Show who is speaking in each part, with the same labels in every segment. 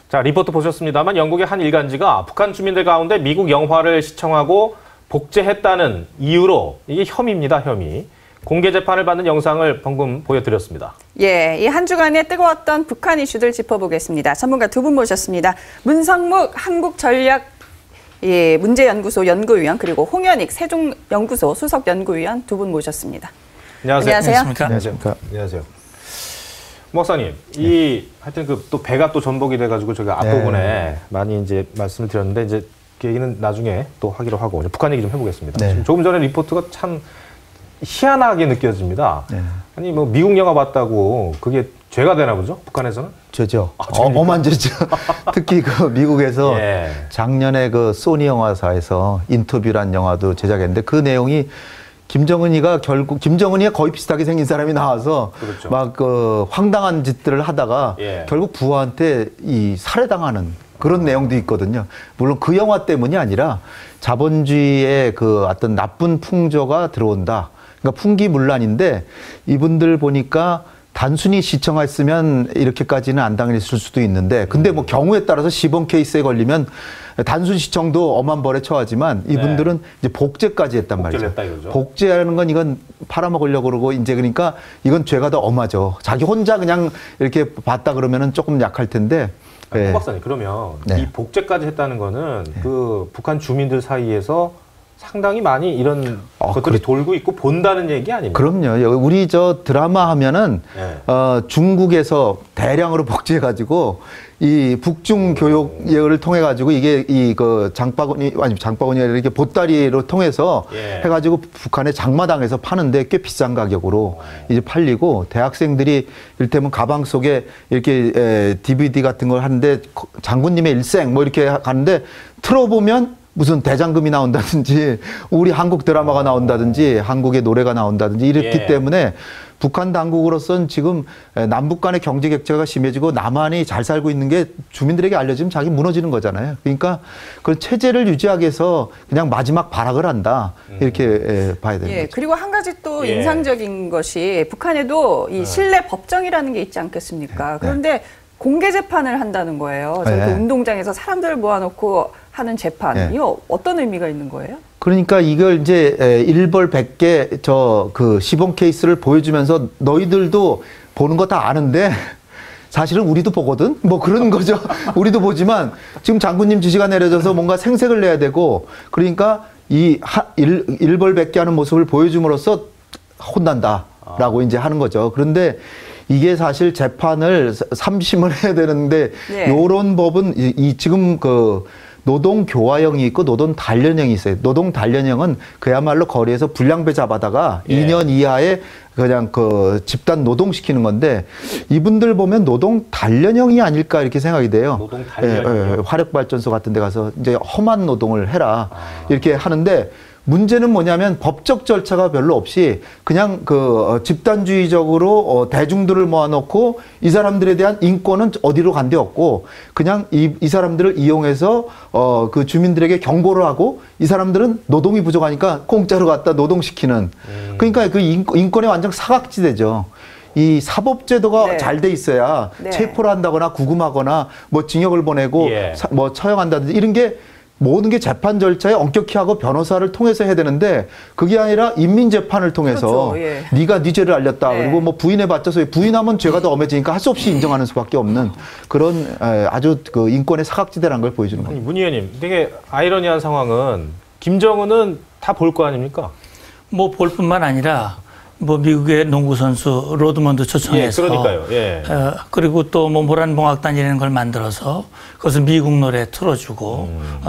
Speaker 1: 자, 리포트 보셨습니다만 영국의 한 일간지가 북한 주민들 가운데 미국 영화를 시청하고 복제했다는 이유로 이게 혐의입니다, 혐의. 공개 재판을 받는 영상을 방금 보여드렸습니다.
Speaker 2: 예, 이 한 주간의 뜨거웠던 북한 이슈들 짚어보겠습니다. 전문가 두 분 모셨습니다. 문성묵 한국전략 문제연구소 연구위원 그리고 홍현익 세종연구소 수석연구위원 두 분 모셨습니다.
Speaker 1: 안녕하세요.
Speaker 2: 안녕하세요.
Speaker 1: 안녕하십니까. 안녕하세요. 목사님, 하여튼 또 배가 또 전복이 돼가지고 저희가 앞부분에 많이 이제 말씀을 드렸는데 이제 그 얘기는 나중에 또 하기로 하고 이제 북한 얘기 좀 해보겠습니다. 지금 조금 전에 리포트가 참 희한하게 느껴집니다. 아니 뭐 미국 영화 봤다고 그게 죄가 되나 보죠? 북한에서는?
Speaker 3: 죄죠. 엄한 죄죠. 특히 그 미국에서 작년에 그 소니 영화사에서 인터뷰란 영화도 제작했는데 그 내용이 김정은이가 거의 비슷하게 생긴 사람이 나와서 막 그 황당한 짓들을 하다가 결국 부하한테 살해당하는 그런 내용도 있거든요. 물론 그 영화 때문이 아니라 자본주의의 그 어떤 나쁜 풍조가 들어온다. 그러니까 풍기문란인데 이분들 보니까 단순히 시청했으면 이렇게까지는 안 당했을 수도 있는데 근데 뭐 경우에 따라서 시범 케이스에 걸리면 단순 시청도 엄한 벌에 처하지만 이분들은 이제 복제까지 했단 말이죠. 복제하는 건 이건 팔아먹으려고 그러고 이제 그러니까 이건 죄가 더 엄하죠. 자기 혼자 그냥 이렇게 봤다 그러면은 조금 약할 텐데.
Speaker 1: 홍 박사님, 그러면 이 복제까지 했다는 거는 그 북한 주민들 사이에서 상당히 많이 이런 것들이 돌고 있고 본다는 얘기 아닙니까?
Speaker 3: 그럼요. 우리 저 드라마 하면은 중국에서 대량으로 복제해가지고 이 북중 교육을 통해 가지고 이게 장바구니 이렇게 보따리로 통해서 해가지고 북한의 장마당에서 파는데 꽤 비싼 가격으로 이제 팔리고 대학생들이 이를테면 가방 속에 이렇게 DVD 같은 걸 하는데 장군님의 일생 뭐 이렇게 가는데 틀어보면 무슨 대장금이 나온다든지 우리 한국 드라마가 나온다든지 한국의 노래가 나온다든지 이랬기 때문에 북한 당국으로서는 지금 남북 간의 경제 격차가 심해지고 남한이 잘 살고 있는 게 주민들에게 알려지면 자기 무너지는 거잖아요. 그러니까 그 체제를 유지하기 위해서 그냥 마지막 발악을 한다. 이렇게 봐야 되는 거죠.
Speaker 2: 그리고 한 가지 또 인상적인 것이 북한에도 이 신뢰 법정이라는 게 있지 않겠습니까? 그런데 공개 재판을 한다는 거예요. 저렇게 운동장에서 사람들을 모아놓고 하는 재판. 이거 어떤 의미가 있는 거예요?
Speaker 3: 그러니까 이걸 이제 일벌백계 그 시범 케이스를 보여주면서 너희들도 보는 거 다 아는데 사실은 우리도 보거든? 뭐 그런 거죠. 우리도 보지만 지금 장군님 지시가 내려져서 뭔가 생색을 내야 되고 그러니까 일벌백계 하는 모습을 보여줌으로써 혼난다라고 이제 하는 거죠. 그런데 이게 사실 재판을 3심을 해야 되는데 요런 법은 지금 그 노동 교화형이 있고 노동 단련형이 있어요. 노동 단련형은 그야말로 거리에서 불량배 잡아다가 2년 이하에 그냥 그 집단 노동시키는 건데 이분들 보면 노동 단련형이 아닐까 이렇게 생각이 돼요.
Speaker 1: 노동 단련형.
Speaker 3: 화력발전소 같은 데 가서 이제 험한 노동을 해라. 이렇게 하는데 문제는 뭐냐면 법적 절차가 별로 없이 그냥 그 집단주의적으로 대중들을 모아놓고 이 사람들에 대한 인권은 어디로 간 데 없고 그냥 이 사람들을 이용해서 그 주민들에게 경고를 하고 이 사람들은 노동이 부족하니까 공짜로 갖다 노동시키는 그러니까 그 인권의 완전 사각지대죠. 이 사법제도가 잘 돼 있어야 체포를 한다거나 구금하거나 뭐 징역을 보내고 뭐 처형한다든지 이런 게 모든 게 재판 절차에 엄격히 하고 변호사를 통해서 해야 되는데 그게 아니라 인민재판을 통해서 네가 네 죄를 알렸다. 그리고 뭐 부인해 봤자서 부인하면 죄가 더 엄해지니까 할 수 없이 인정하는 수밖에 없는 그런 아주 그 인권의 사각지대라는 걸 보여주는 겁니다.
Speaker 1: 문 의원님, 되게 아이러니한 상황은 김정은은 다 볼 거 아닙니까?
Speaker 4: 뭐 볼 뿐만 아니라 뭐 미국의 농구 선수 로드먼드 초청해서
Speaker 1: 그러니까요.
Speaker 4: 그리고 또 뭐 모란봉악단이라는 걸 만들어서 그것을 미국 노래 틀어주고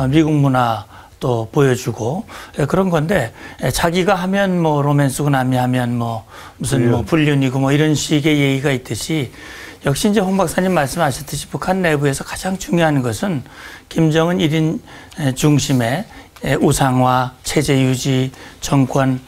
Speaker 4: 미국 문화 또 보여주고 그런 건데 자기가 하면 뭐 로맨스고 남이 하면 뭐 무슨 뭐 불륜이고 뭐 이런 식의 얘기가 있듯이 역시 이제 홍 박사님 말씀하셨듯이 북한 내부에서 가장 중요한 것은 김정은 1인 중심의 우상화, 체제 유지, 정권을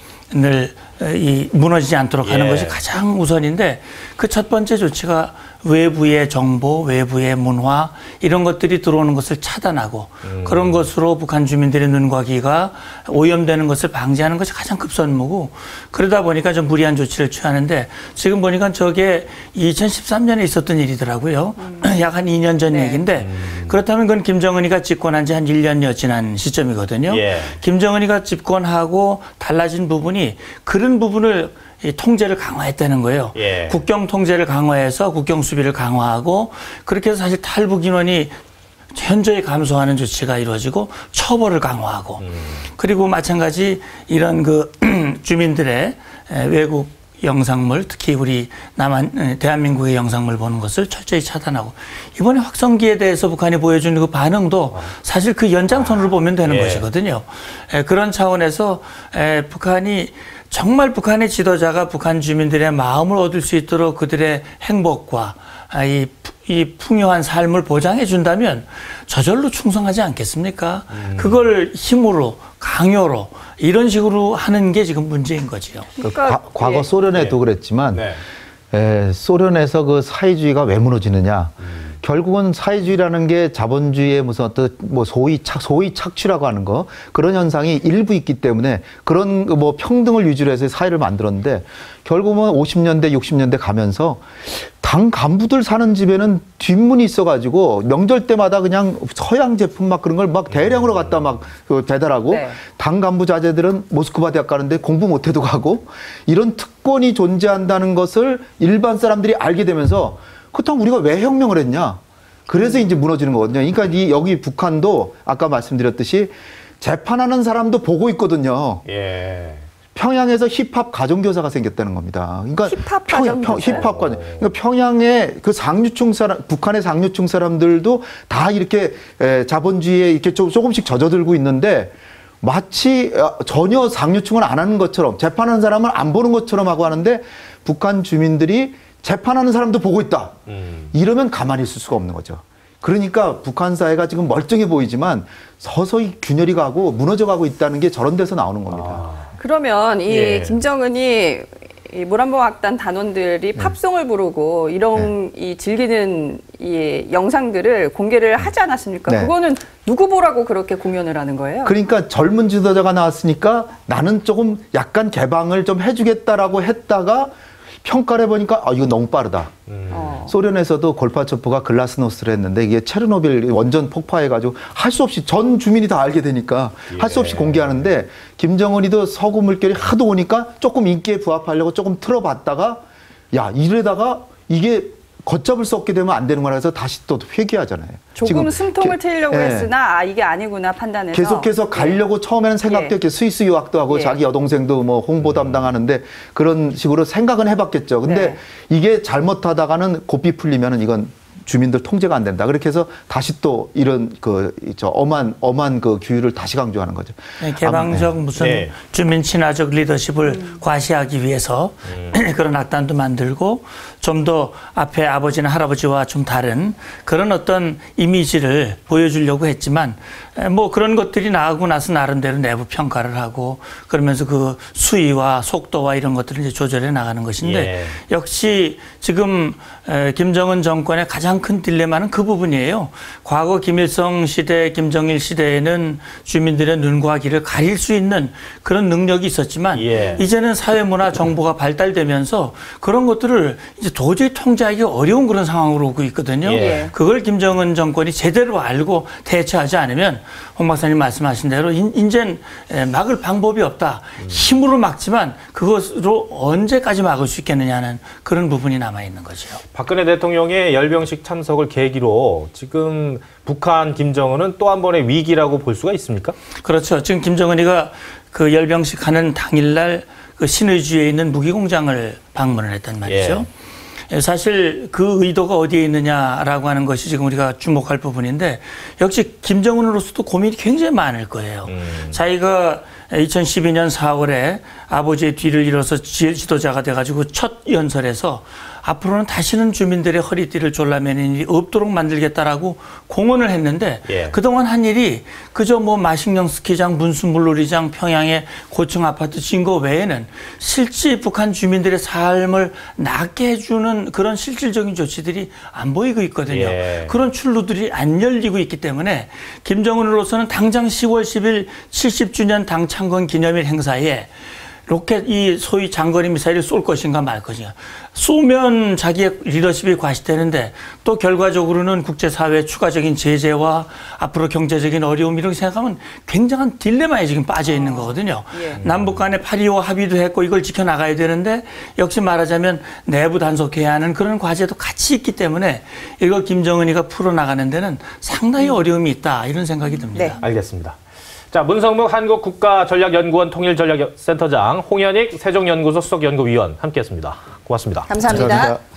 Speaker 4: 이 무너지지 않도록 하는
Speaker 1: 예.
Speaker 4: 것이 가장 우선인데 그 첫 번째 조치가 외부의 정보, 외부의 문화 이런 것들이 들어오는 것을 차단하고 그런 것으로 북한 주민들의 눈과 귀가 오염되는 것을 방지하는 것이 가장 급선무고 그러다 보니까 좀 무리한 조치를 취하는데 지금 보니까 저게 2013년에 있었던 일이더라고요. 약 한 2년 전
Speaker 2: 네.
Speaker 4: 얘기인데 그렇다면 그건 김정은이가 집권한 지 한 1년여 지난 시점이거든요.
Speaker 1: 예.
Speaker 4: 김정은이가 집권하고 달라진 부분이 그런 부분을 이 통제를 강화했다는 거예요.
Speaker 1: 예.
Speaker 4: 국경 통제를 강화해서 국경 수비를 강화하고 그렇게 해서 사실 탈북 인원이 현저히 감소하는 조치가 이루어지고 처벌을 강화하고 그리고 마찬가지 이런 그 주민들의 외국 영상물 특히 우리 대한민국의 영상물 보는 것을 철저히 차단하고 이번에 확성기에 대해서 북한이 보여주는 그 반응도 사실 그 연장선으로 보면 되는
Speaker 1: 예.
Speaker 4: 것이거든요. 그런 차원에서 북한이 정말 북한의 지도자가 북한 주민들의 마음을 얻을 수 있도록 그들의 행복과 이 풍요한 삶을 보장해 준다면 저절로 충성하지 않겠습니까? 그걸 힘으로 강요로 이런 식으로 하는 게 지금 문제인 거지요.
Speaker 2: 그러니까,
Speaker 3: 과거
Speaker 2: 예.
Speaker 3: 소련에도 그랬지만
Speaker 1: 네.
Speaker 3: 소련에서 그 사회주의가 왜 무너지느냐? 결국은 사회주의라는 게 자본주의의 무슨 어떤 뭐 소위 착취라고 하는 거 그런 현상이 일부 있기 때문에 그런 뭐 평등을 위주로 해서 사회를 만들었는데 결국은 50년대 60년대 가면서 당 간부들 사는 집에는 뒷문이 있어가지고 명절 때마다 그냥 서양 제품 막 그런 걸 막 대량으로 갖다 막 배달하고
Speaker 2: 네.
Speaker 3: 당 간부 자제들은 모스크바 대학 가는데 공부 못해도 가고 이런 특권이 존재한다는 것을 일반 사람들이 알게 되면서 그렇다면 우리가 왜 혁명을 했냐? 그래서 이제 무너지는 거거든요. 그러니까 여기 북한도 아까 말씀드렸듯이 재판하는 사람도 보고 있거든요.
Speaker 1: 예.
Speaker 3: 평양에서 힙합 가정교사가 생겼다는 겁니다. 그러니까
Speaker 2: 힙합 가정교사요?
Speaker 3: 힙합 가정. 그러니까 평양의 그 상류층 사람, 북한의 상류층 사람들도 다 이렇게 자본주의에 이렇게 조금씩 젖어들고 있는데 마치 전혀 상류층은 안 하는 것처럼 재판하는 사람은 안 보는 것처럼 하고 하는데 북한 주민들이 재판하는 사람도 보고 있다. 이러면 가만히 있을 수가 없는 거죠. 그러니까 북한 사회가 지금 멀쩡해 보이지만 서서히 균열이 가고 무너져 가고 있다는 게 저런 데서 나오는 겁니다.
Speaker 2: 그러면 이
Speaker 1: 예.
Speaker 2: 김정은이 이 모란봉악단 단원들이 팝송을 부르고 이런 이 즐기는 이 영상들을 공개를 하지 않았습니까?
Speaker 3: 네.
Speaker 2: 그거는 누구 보라고 그렇게 공연을 하는 거예요?
Speaker 3: 그러니까 젊은 지도자가 나왔으니까 나는 조금 약간 개방을 좀 해주겠다라고 했다가 평가를 해보니까 이거 너무 빠르다. 소련에서도 골바초프가 글라스노스를 했는데 이게 체르노빌 원전 폭파해가지고 할 수 없이 전 주민이 다 알게 되니까 할 수 없이 공개하는데 김정은이도 서구 물결이 하도 오니까 조금 인기에 부합하려고 조금 틀어봤다가 야 이러다가 이게 걷잡을 수 없게 되면 안 되는 거라 해서 다시 또 회귀하잖아요.
Speaker 2: 조금 숨통을 트이려고 했으나 이게 아니구나 판단해서
Speaker 3: 계속해서 가려고 처음에는 생각도 했겠죠. 스위스 유학도 하고 자기 여동생도 뭐 홍보 담당하는데 그런 식으로 생각은 해봤겠죠. 근데 이게 잘못하다가는 고삐 풀리면은 이건 주민들 통제가 안 된다. 그렇게 해서 다시 또 이런 엄한 그 규율을 다시 강조하는 거죠.
Speaker 4: 네, 개방적 무슨 주민 친화적 리더십을 과시하기 위해서 그런 악단도 만들고 좀 더 앞에 아버지나 할아버지와 좀 다른 그런 어떤 이미지를 보여주려고 했지만 뭐 그런 것들이 나오고 나서 나름대로 내부 평가를 하고 그러면서 그 수위와 속도와 이런 것들을 이제 조절해 나가는 것인데 역시 지금 김정은 정권의 가장 큰 딜레마는 그 부분이에요. 과거 김일성 시대, 김정일 시대에는 주민들의 눈과 귀를 가릴 수 있는 그런 능력이 있었지만 이제는 사회문화 정보가 발달되면서 그런 것들을 이제 도저히 통제하기 어려운 그런 상황으로 오고 있거든요. 그걸 김정은 정권이 제대로 알고 대처하지 않으면 홍 박사님 말씀하신 대로 이제는 막을 방법이 없다. 힘으로 막지만 그것으로 언제까지 막을 수 있겠느냐는 그런 부분이 남아있는 거죠.
Speaker 1: 박근혜 대통령의 열병식 참석을 계기로 지금 북한 김정은은 또 한 번의 위기라고 볼 수가 있습니까?
Speaker 4: 그렇죠. 지금 김정은이가 그 열병식 하는 당일날 그 신의주에 있는 무기공장을 방문을 했단 말이죠. 사실 그 의도가 어디에 있느냐라고 하는 것이 지금 우리가 주목할 부분인데 역시 김정은으로서도 고민이 굉장히 많을 거예요. 자기가 2012년 4월에 아버지의 뒤를 이뤄서 지도자가 돼가지고 첫 연설에서 앞으로는 다시는 주민들의 허리띠를 졸라매는 일이 없도록 만들겠다라고 공언을 했는데
Speaker 1: 예.
Speaker 4: 그동안 한 일이 그저 뭐 마식령 스키장, 문수물놀이장, 평양의 고층 아파트 진거 외에는 실제 북한 주민들의 삶을 낫게 해주는 그런 실질적인 조치들이 안 보이고 있거든요.
Speaker 1: 예.
Speaker 4: 그런 출루들이 안 열리고 있기 때문에 김정은으로서는 당장 10월 10일 70주년 당 창건 기념일 행사에 로켓 이 소위 장거리 미사일을 쏠 것인가 말 것인가. 쏘면 자기의 리더십이 과시되는데 또 결과적으로는 국제사회의 추가적인 제재와 앞으로 경제적인 어려움 이렇게 생각하면 굉장한 딜레마에 지금 빠져 있는 거거든요.
Speaker 2: 예.
Speaker 4: 남북 간에 8.25 합의도 했고 이걸 지켜나가야 되는데 역시 말하자면 내부 단속해야 하는 그런 과제도 같이 있기 때문에 이걸 김정은이가 풀어나가는 데는 상당히 어려움이 있다 이런 생각이 듭니다.
Speaker 2: 네.
Speaker 1: 알겠습니다. 자, 문성묵 한국국가전략연구원 통일전략센터장, 홍현익 세종연구소 수석연구위원 함께했습니다. 고맙습니다.
Speaker 2: 감사합니다.
Speaker 3: 감사합니다.